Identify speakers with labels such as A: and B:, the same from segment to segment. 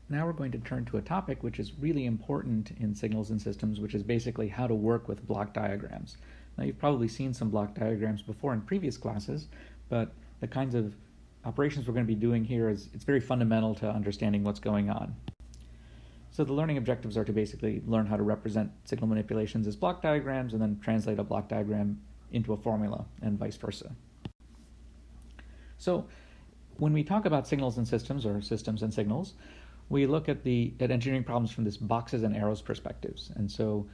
A: Now we're going to turn to a topic which is really important in signals and systems, which is basically how to work with block diagrams. Now you've probably seen some block diagrams before in previous classes, but the kinds of operations we're going to be doing here it's very fundamental to understanding what's going on. So the learning objectives are to basically learn how to represent signal manipulations as block diagrams and then translate a block diagram into a formula and vice versa. So when we talk about signals and systems, or systems and signals, we look at engineering problems from this boxes and arrows perspectives. And so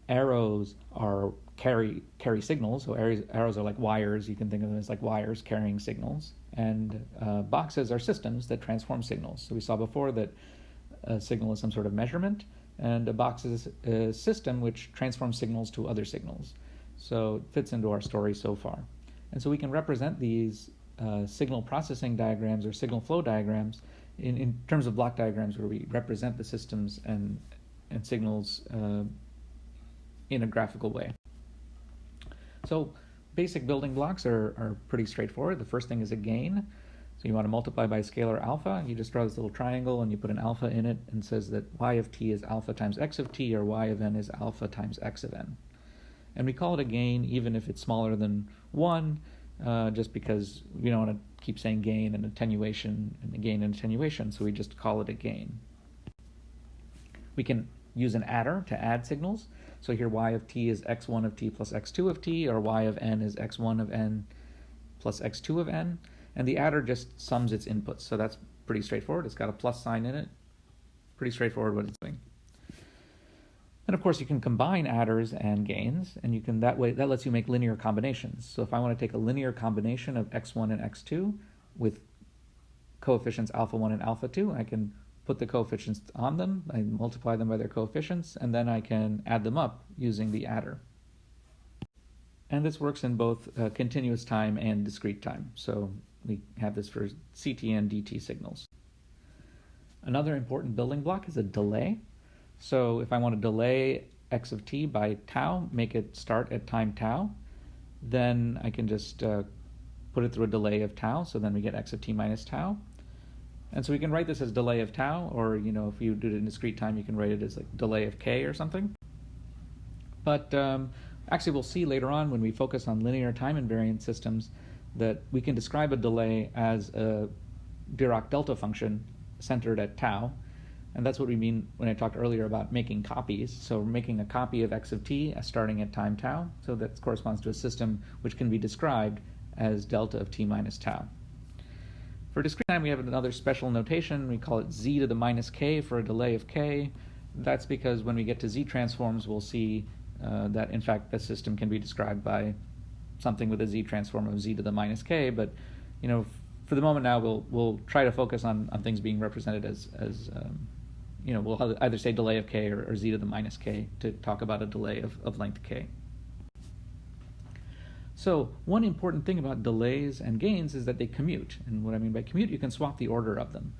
A: arrows are carry signals. So arrows are like wires. You can think of them as like wires carrying signals. And boxes are systems that transform signals. So we saw before that a signal is some sort of measurement, and a box is a system which transforms signals to other signals. So it fits into our story so far. And so we can represent these signal processing diagrams or signal flow diagrams in terms of block diagrams, where we represent the systems and signals in a graphical way. So basic building blocks are pretty straightforward. The first thing is a gain. So you want to multiply by a scalar alpha. You just draw this little triangle and you put an alpha in it, and says that y of t is alpha times x of t, or y of n is alpha times x of n. And we call it a gain even if it's smaller than 1, just because we don't want to keep saying gain and attenuation and gain and attenuation, so we just call it a gain. We can use an adder to add signals. So here y of t is x1 of t plus x2 of t, or y of n is x1 of n plus x2 of n. And the adder just sums its inputs, so that's pretty straightforward. It's got a plus sign in it. Pretty straightforward what it's doing. And of course you can combine adders and gains, and you can that lets you make linear combinations. So if I want to take a linear combination of x1 and x2 with coefficients alpha 1 and alpha 2, I can put the coefficients on them, I multiply them by their coefficients, and then I can add them up using the adder. And this works in both continuous time and discrete time. So we have this for CT and DT signals. Another important building block is a delay. So if I want to delay x of t by tau, make it start at time tau, then I can just put it through a delay of tau, so then we get x of t minus tau. And so we can write this as delay of tau, or if you do it in discrete time, you can write it as like delay of k or something. But actually we'll see later on when we focus on linear time invariant systems that we can describe a delay as a Dirac delta function centered at tau. And that's what we mean when I talked earlier about making copies. So we're making a copy of x of t starting at time tau. So that corresponds to a system which can be described as delta of t minus tau. For discrete time, we have another special notation. We call it z to the minus k for a delay of k. That's because when we get to z transforms, we'll see that in fact the system can be described by something with a z transform of z to the minus k. But for the moment now, we'll try to focus on things being represented as we'll either say delay of k or z to the minus k to talk about a delay of length k. So one important thing about delays and gains is that they commute. And what I mean by commute, you can swap the order of them.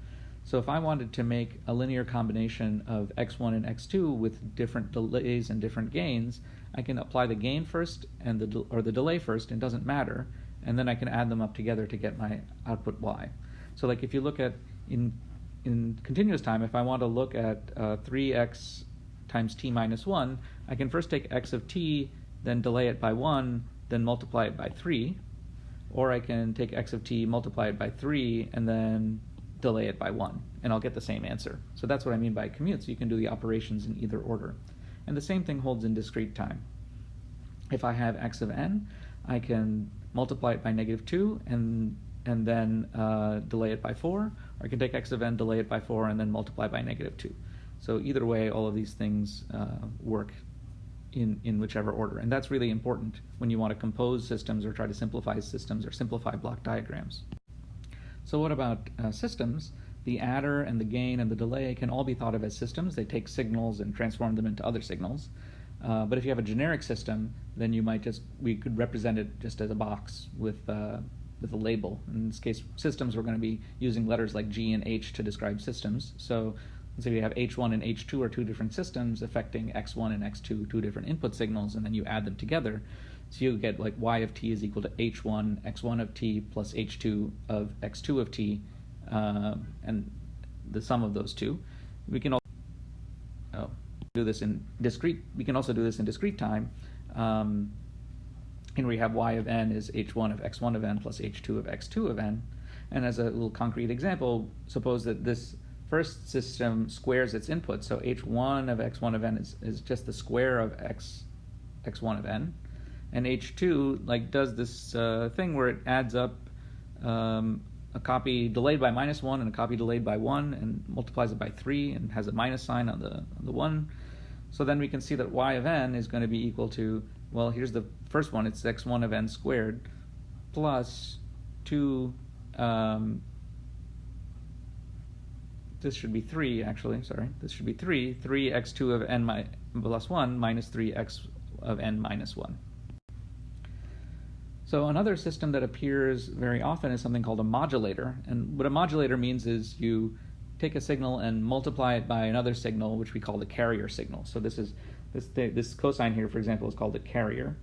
A: So if I wanted to make a linear combination of x1 and x2 with different delays and different gains, I can apply the gain first and the delay first, and it doesn't matter, and then I can add them up together to get my output y. So like if you look at in continuous time, if I want to look at 3x times t minus 1, I can first take x of t, then delay it by 1, then multiply it by 3, or I can take x of t, multiply it by 3, and then delay it by 1, and I'll get the same answer. So that's what I mean by commute. So you can do the operations in either order. And the same thing holds in discrete time. If I have x of n, I can multiply it by -2 and then delay it by 4, or I can take x of n, delay it by 4, and then multiply by -2. So either way, all of these things work in whichever order. And that's really important when you want to compose systems or try to simplify systems or simplify block diagrams. So what about systems? The adder and the gain and the delay can all be thought of as systems. They take signals and transform them into other signals. But if you have a generic system, then we could represent it just as a box with a label. In this case, systems, we're going to be using letters like G and H to describe systems. So let's say we have H1 and H2 are two different systems affecting X1 and X2, two different input signals, and then you add them together. So you get like y of t is equal to h1, x1 of t plus h2 of x2 of t, and the sum of those two. we can also do this in discrete. We can also do this in discrete time. And we have y of n is h1 of x1 of n plus h2 of x2 of n. And as a little concrete example, suppose that this first system squares its input. So h1 of x1 of n is just the square of x1 of n. And h2 does this thing where it adds up a copy delayed by -1 and a copy delayed by 1 and multiplies it by 3 and has a minus sign on the 1. So then we can see that y of n is going to be equal to, well, here's the first one, it's x1 of n squared plus 2, this should be 3 actually, sorry, this should be 3x2 of n plus 1 minus 3x of n minus 1. So another system that appears very often is something called a modulator. And what a modulator means is you take a signal and multiply it by another signal, which we call the carrier signal. So this cosine here, for example, is called a carrier.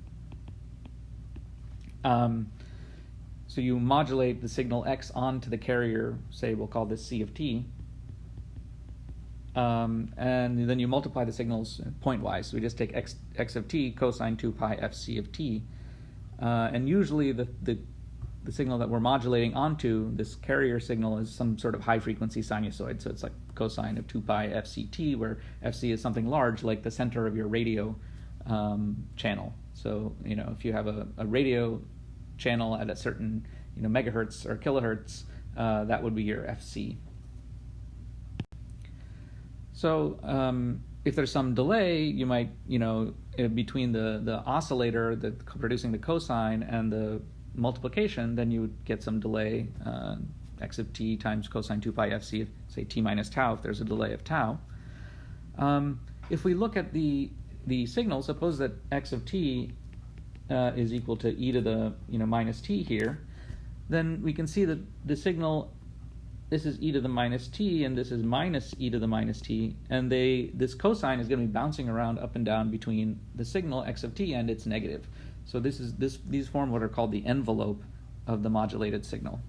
A: So you modulate the signal x onto the carrier, say we'll call this c of t, and then you multiply the signals pointwise. So we just take x of t cosine 2 pi f c of t. And usually the signal that we're modulating onto, this carrier signal, is some sort of high frequency sinusoid. So it's like cosine of 2 pi fct, where fc is something large like the center of your radio channel. So if you have a radio channel at a certain megahertz or kilohertz, that would be your fc. So if there's some delay, you might, between the oscillator producing the cosine and the multiplication, then you would get some delay, x of t times cosine 2 pi fc of, say, t minus tau, if there's a delay of tau. If we look at the signal, suppose that x of t is equal to e to the minus t here, then we can see that the signal, this is e to the minus t, and this is minus e to the minus t, and this cosine is going to be bouncing around up and down between the signal x of t and its negative. So these form what are called the envelope of the modulated signal.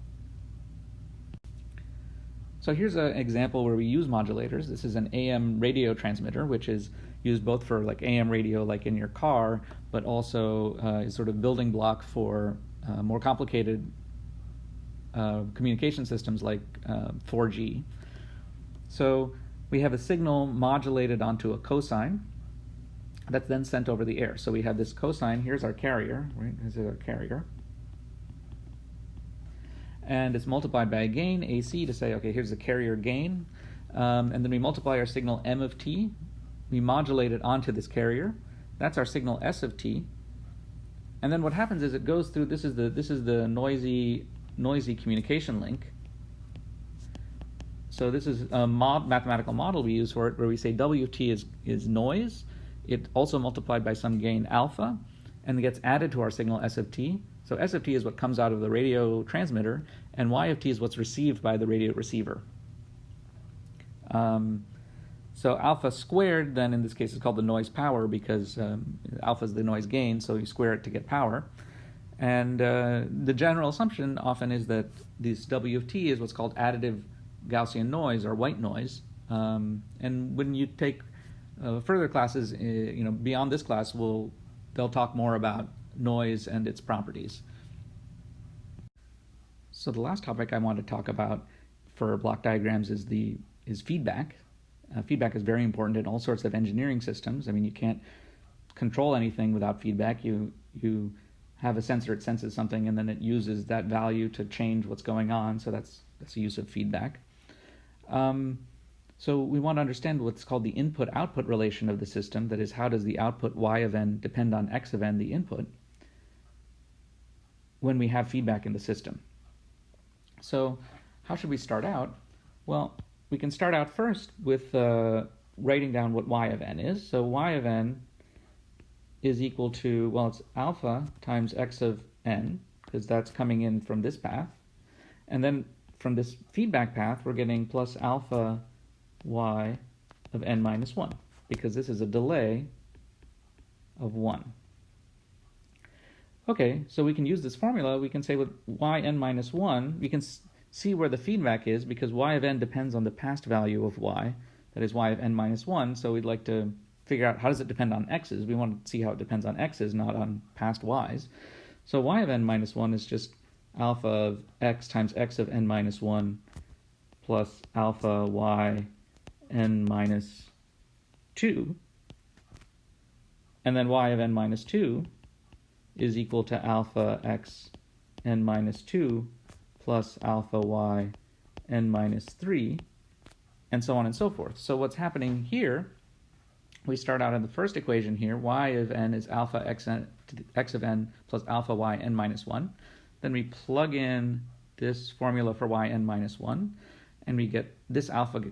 A: So here's an example where we use modulators. This is an AM radio transmitter, which is used both for AM radio, like in your car, but also is sort of building block for more complicated communication systems like 4G. So we have a signal modulated onto a cosine that's then sent over the air. So we have this cosine, here's our carrier, right? This is our carrier. And it's multiplied by a gain, AC, to say, okay, here's the carrier gain. And then we multiply our signal m of t. We modulate it onto this carrier. That's our signal s of t. And then what happens is it goes through, this is the noisy communication link. So this is a mathematical model we use for it, where we say w of t is noise. It also multiplied by some gain alpha, and it gets added to our signal s of t. So s of t is what comes out of the radio transmitter, and y of t is what's received by the radio receiver. So alpha squared, then in this case, is called the noise power, because alpha is the noise gain, so you square it to get power. And the general assumption often is that this w of t is what's called additive Gaussian noise, or white noise. And when you take further classes, beyond this class, they'll talk more about noise and its properties. So the last topic I want to talk about for block diagrams is feedback. Feedback is very important in all sorts of engineering systems. I mean, you can't control anything without feedback. You have a sensor, it senses something, and then it uses that value to change what's going on. So that's the use of feedback. So we want to understand what's called the input-output relation of the system. That is, how does the output y of n depend on x of n, the input, when we have feedback in the system. So how should we start out? Well, we can start out first with writing down what y of n is. So y of n is equal to, well, it's alpha times x of n, because that's coming in from this path. And then from this feedback path, we're getting plus alpha y of n minus 1, because this is a delay of 1. Okay, so we can use this formula. We can say with yn minus 1, we can see where the feedback is, because y of n depends on the past value of y. that is y of n minus 1, so we'd like to figure out how does it depend on x's. We want to see how it depends on x's, not on past y's. So y of n minus 1 is just alpha of x times x of n minus 1 plus alpha y n minus 2. And then y of n minus 2 is equal to alpha x n minus 2 plus alpha y n minus 3, and so on and so forth. So what's happening here, we start out in the first equation here, y of n is alpha x of n plus alpha y n minus 1. Then we plug in this formula for y n minus 1, and we get this alpha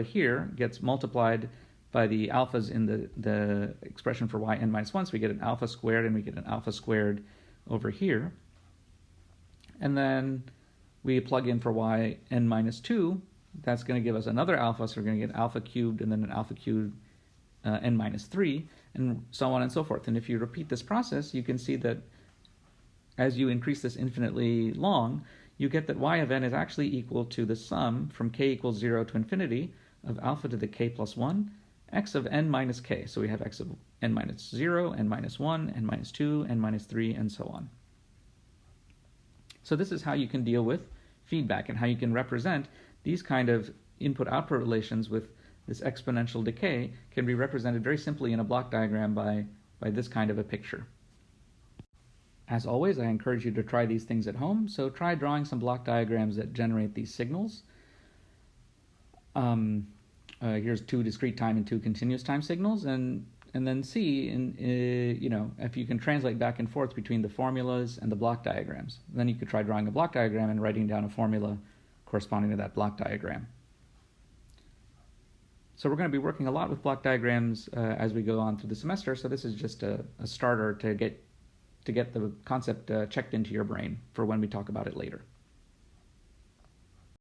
A: here gets multiplied by the alphas in the expression for y n minus 1, so we get an alpha squared, and we get an alpha squared over here. And then we plug in for y n minus 2, that's going to give us another alpha, so we're going to get alpha cubed and then an alpha cubed n minus 3, and so on and so forth. And if you repeat this process, you can see that as you increase this infinitely long, you get that y of n is actually equal to the sum from k equals 0 to infinity of alpha to the k plus 1, x of n minus k. So we have x of n minus 0, n minus 1, n minus 2, n minus 3, and so on. So this is how you can deal with feedback and how you can represent these kind of input-output relations with this exponential decay can be represented very simply in a block diagram by this kind of a picture. As always, I encourage you to try these things at home, so try drawing some block diagrams that generate these signals. Here's 2 discrete time and 2 continuous time signals, and then see if you can translate back and forth between the formulas and the block diagrams. Then you could try drawing a block diagram and writing down a formula corresponding to that block diagram. So we're going to be working a lot with block diagrams as we go on through the semester, so this is just a starter to get the concept checked into your brain for when we talk about it later.